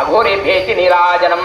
అఘోరేభ్యేతి నీరాజనం.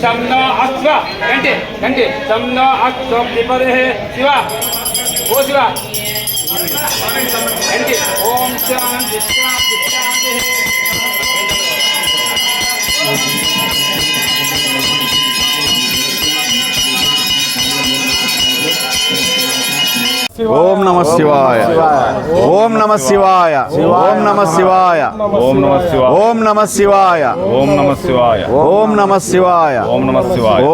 शम्नो अश्व घंटे घंटे शम्नो अश्व विपदे शिवा ओ शिवा घंटे ओम शांति शांति शांति ఓం నమః శివాయ ఓం నమః శివాయ ఓం నమః శివాయ ఓం నమః శివాయ ఓం నమః శివాయ ఓం నమః శివాయ ఓం నమః శివాయ ఓం నమః శివాయ.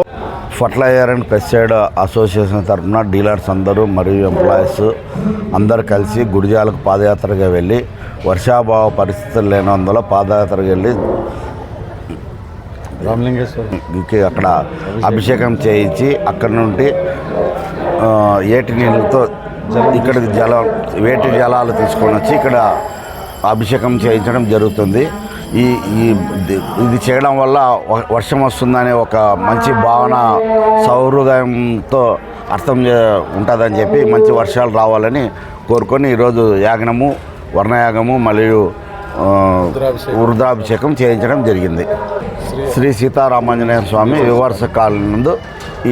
ఫర్టిలైజర్ అండ్ పెస్టిసైడ్ అసోసియేషన్ తరఫున డీలర్స్ అందరూ మరియు ఎంప్లాయీస్ అందరు కలిసి గుడిజాలకు పాదయాత్రగా వెళ్ళి వర్షాభావ పరిస్థితులు లేనందువల్ల పాదయాత్రగా వెళ్ళి రామలింగేశ్వరికి అక్కడ అభిషేకం చేయించి అక్కడి నుండి ఏటి నీళ్ళతో ఇక్కడ వేటి జలాలు తీసుకొని వచ్చి ఇక్కడ అభిషేకం చేయించడం జరుగుతుంది. ఇది చేయడం వల్ల వర్షం వస్తుందనే ఒక మంచి భావన సౌహృదయంతో అర్థం ఉంటుందని చెప్పి మంచి వర్షాలు రావాలని కోరుకొని ఈరోజు యాగనము వర్ణయాగము మరియు రుద్రాభిషేకం చేయించడం జరిగింది. శ్రీ సీతారామాంజనేయ స్వామి వివర్స కాలనీ నందు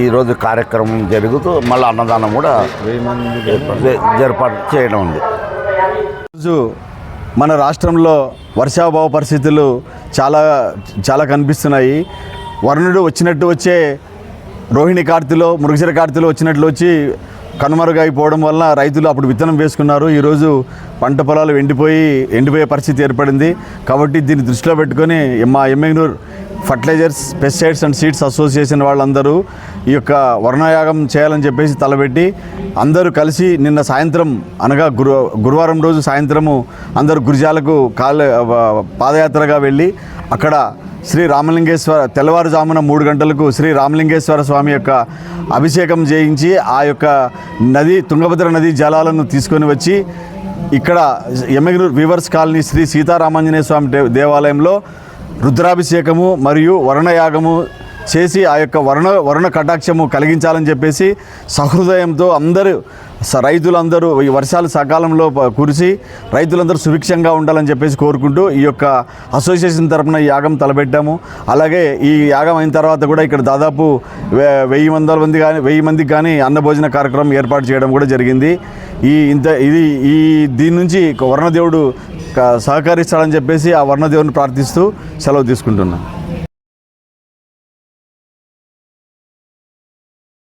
ఈరోజు కార్యక్రమం జరుగుతూ మళ్ళీ అన్నదానం కూడా ఏర్పాటు చేయడం ఉంది. ఈరోజు మన రాష్ట్రంలో వర్షాభావ పరిస్థితులు చాలా కనిపిస్తున్నాయి. వరుణుడు వచ్చినట్టు వచ్చే రోహిణి కార్తెలో మృగశిర కార్తెలో వచ్చినట్లు వచ్చి కనుమరుగైపోవడం వల్ల రైతులు అప్పుడు విత్తనం వేసుకున్నారు. ఈరోజు పంట పొలాలు ఎండిపోయే పరిస్థితి ఏర్పడింది. కాబట్టి దీన్ని దృష్టిలో పెట్టుకొని మా Emmiganur fertilizers pesticides and seeds association వాళ్ళందరూ ఈ యొక్క వర్ణయాగం చేయాలని చెప్పేసి తలపెట్టి అందరూ కలిసి నిన్న సాయంత్రం అనగా గురువారం రోజు సాయంత్రము అందరూ గురిజాలకు పాదయాత్రగా వెళ్ళి అక్కడ శ్రీ రామలింగేశ్వర తెల్లవారుజామున 3 గంటలకు శ్రీ రామలింగేశ్వర స్వామి యొక్క అభిషేకం చేయించి ఆ యొక్క తుంగభద్ర నది జలాలను తీసుకొని వచ్చి ఇక్కడ ఎమ్మెగనూరు వీవర్స్ కాలనీ శ్రీ సీతారామాంజనేయ స్వామి దేవాలయంలో రుద్రాభిషేకము మరియు వరుణయాగము చేసి ఆ యొక్క వరుణ కటాక్షము కలిగించాలని చెప్పేసి సహృదయంతో అందరూ రైతులందరూ ఈ వర్షాలు సకాలంలో కురిసి రైతులందరూ సుభిక్షంగా ఉండాలని చెప్పేసి కోరుకుంటూ ఈ యొక్క అసోసియేషన్ తరపున ఈ యాగం తలపెట్టాము. అలాగే ఈ యాగం అయిన తర్వాత కూడా ఇక్కడ దాదాపు 1000 మందికి కానీ అన్నభోజన కార్యక్రమం ఏర్పాటు చేయడం కూడా జరిగింది. దీని నుంచి వరుణదేవుడు సహకరిస్తాడని చెప్పేసి ఆ వరుణదేవుని ప్రార్థిస్తూ సెలవు తీసుకుంటున్నాను.